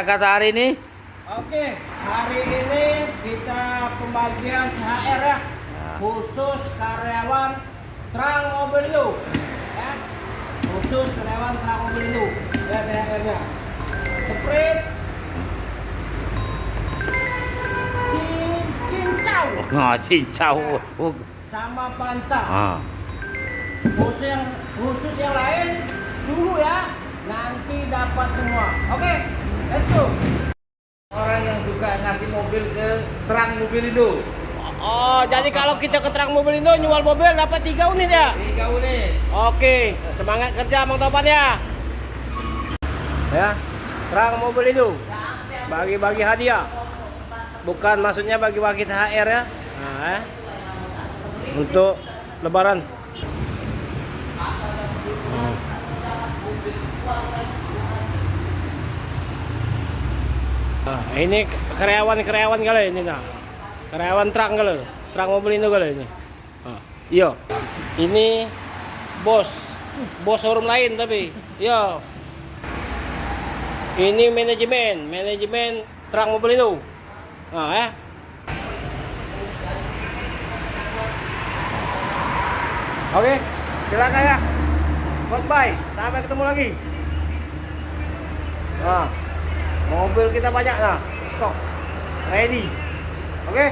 Kata hari ini? Oke, hari ini kita pembagian THR ya, khusus karyawan Trang Mobilindo, ya, khusus karyawan Trang Mobilindo, ya THR-nya. Sprint, cincau, Cincau. sama Fanta. Ah. Khusus yang lain dulu ya, nanti dapat semua. Oke, let's go. Orang yang suka ngasih mobil ke Trang Mobilindo. Oh, jadi kalau kita ke Trang Mobilindo nyual mobil dapat 3 unit ya? 3 unit. Oke, semangat kerja Bang Topan ya. Ya, Trang Mobilindo. Bagi-bagi hadiah. Bukan maksudnya bagi-bagi THR ya. Nah, untuk lebaran. Nah, ini karyawan kali ini nah. Karyawan Trang kali. Trang Mobilindo kali ini. Nah, iya. Ini bos showroom lain tapi. Iya. Ini manajemen Trang Mobilindo. Nah, ya. Oke, silakan ya. Goodbye. Sampai ketemu lagi. Nah, mobil kita banyak nah, stok. Ready. Oke?